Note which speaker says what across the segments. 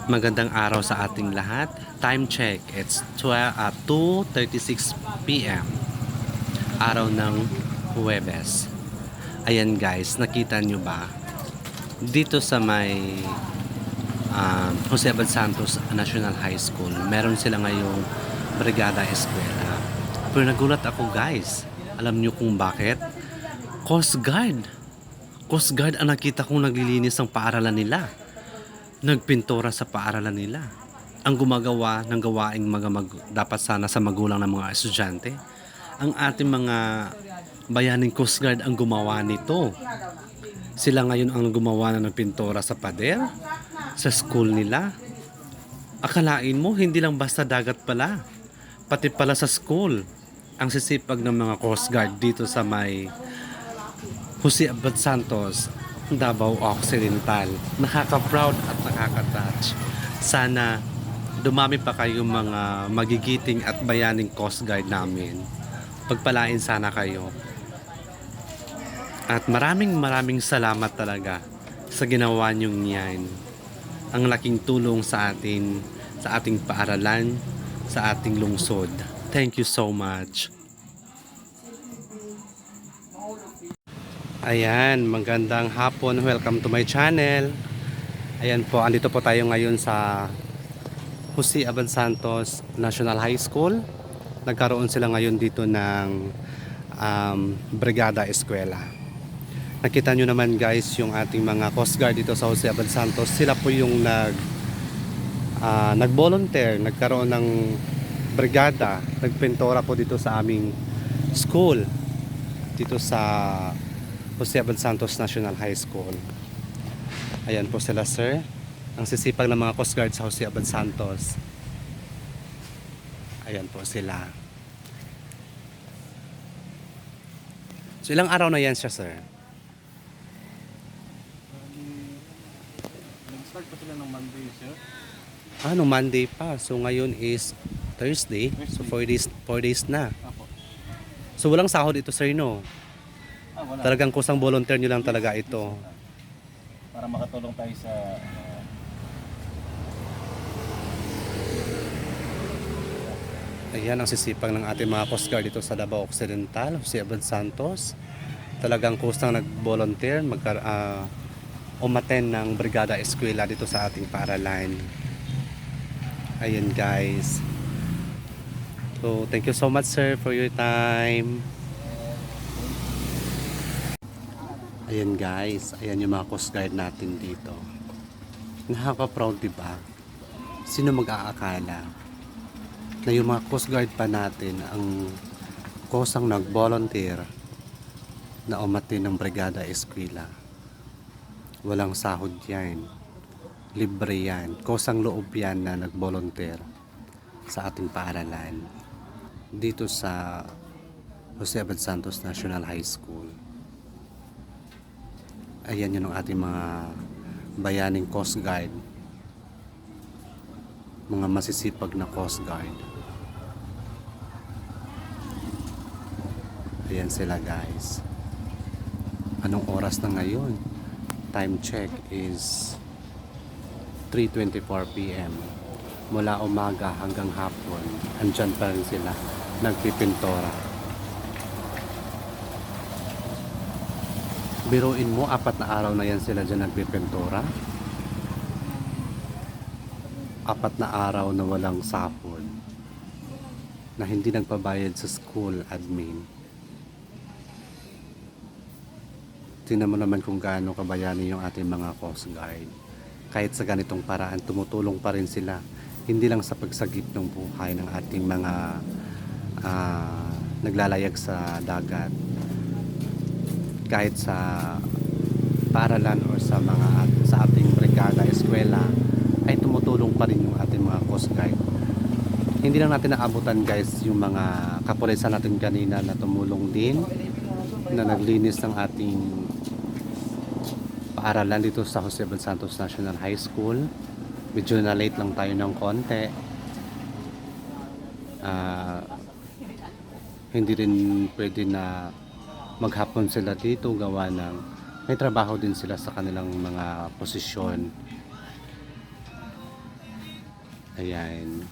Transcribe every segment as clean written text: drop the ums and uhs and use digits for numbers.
Speaker 1: Magandang araw sa ating lahat. Time check, it's 2:36 p.m. Araw ng Huwebes. Ayan guys, nakita nyo ba? Dito sa may Jose Abad Santos National High School, meron sila ngayong Brigada Eskwela. Pero nagulat ako guys. Alam nyo kung bakit? Coast Guard. Coast Guard ang nakita kong naglilinis ng paaralan nila. Nagpintura sa paaralan nila. Ang gumagawa ng gawaing dapat sana sa magulang ng mga estudyante. Ang ating mga bayaning Coast Guard ang gumawa nito. Sila ngayon ang gumawa na ng pintura sa pader, sa school nila. Akalain mo, hindi lang basta dagat pala. Pati pala sa school. Ang sisipag ng mga Coast Guard dito sa may Jose Abad Santos, Davao Occidental. Nakaka-proud at nakaka-touch. Sana dumami pa kayong mga magigiting at bayaning Coast Guard namin. Pagpalain sana kayo. At maraming salamat talaga sa ginawa niyong yan. Ang laking tulong sa atin, sa ating paaralan, sa ating lungsod. Thank you so much. Ayan, magandang hapon. Welcome to my channel. Ayan po, andito po tayo ngayon sa Jose Abad Santos National High School. Nagkaroon sila ngayon dito ng Brigada Eskwela. Nakita nyo naman guys yung ating mga Coast Guard dito sa Jose Abad Santos. Sila po yung nag-volunteer, nagkaroon ng brigada, nagpintura po dito sa aming school. Dito sa Jose Abad Santos National High School. Ayan po sila sir. Ang sisipag ng mga Coast Guard sa Jose Abad Santos. Ayan po sila. So ilang araw na yan siya sir?
Speaker 2: Nag-start pa sila ng Monday, sir.
Speaker 1: Nung Monday pa. So ngayon is Thursday. So 4 days na.
Speaker 2: Apo.
Speaker 1: So walang sahod ito sir no?
Speaker 2: Wala.
Speaker 1: Talagang kusang volunteer nyo lang talaga ito.
Speaker 2: Para makatulong tayo sa
Speaker 1: Ayan ang sisipag ng ating mga Coast Guard dito sa Davao Occidental, Jose Abad Santos. Talagang kusang nag-volunteer, umaten ng Brigada Eskwela dito sa ating paaralan. Ayan guys. So thank you so much sir for your time. Ayan guys, ayan yung mga Coast Guard natin dito. Nakaka-proud diba? Sino mag-aakala na yung mga Coast Guard pa natin ang kusang nag-volunteer na umatin ng Brigada Eskwela. Walang sahod yan. Libre yan. Kusang loob yan na nag-volunteer sa ating paaralan. Dito sa Jose Abad Santos National High School. Ayan yun ang ating mga bayaning Coast Guard. Mga masisipag na Coast Guard. Ayan sila guys. Anong oras na ngayon? Time check is 3:24 p.m. Mula umaga hanggang hapon, andyan pa rin sila nagpipintora. Biruin mo, 4 na araw na yan sila dyan nagpipintura. 4 na araw na walang sahod, na hindi nagpabayad sa school admin. Tingnan mo naman kung gaano kabayani yung ating mga Coast Guard. Kahit sa ganitong paraan, tumutulong pa rin sila. Hindi lang sa pagsagip ng buhay ng ating mga naglalayag sa dagat. Kahit sa paaralan o sa ating brigada, eskwela, ay tumutulong pa rin yung ating mga Coast Guard. Hindi lang natin naabutan guys yung mga kapulisan natin kanina na tumulong din, na naglinis ng ating paaralan dito sa Jose Abad Santos National High School. Medyo na late lang tayo ng konti. Hindi rin pwede na maghapon sila dito, gawa ng may trabaho din sila sa kanilang mga posisyon. Ayan.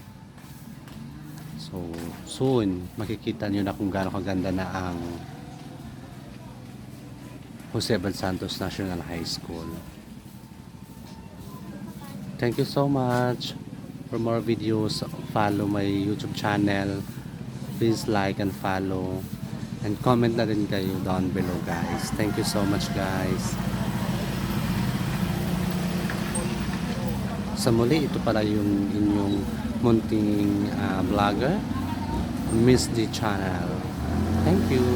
Speaker 1: So, soon, makikita nyo na kung gaano kaganda na ang Jose Bal Santos National High School. Thank you so much. For more videos, follow my YouTube channel. Please like and follow. And comment na rin kayo down below, guys. Thank you so much, guys. Sa muli, ito pala yung inyong munting vlogger, Miss D Channel. Thank you.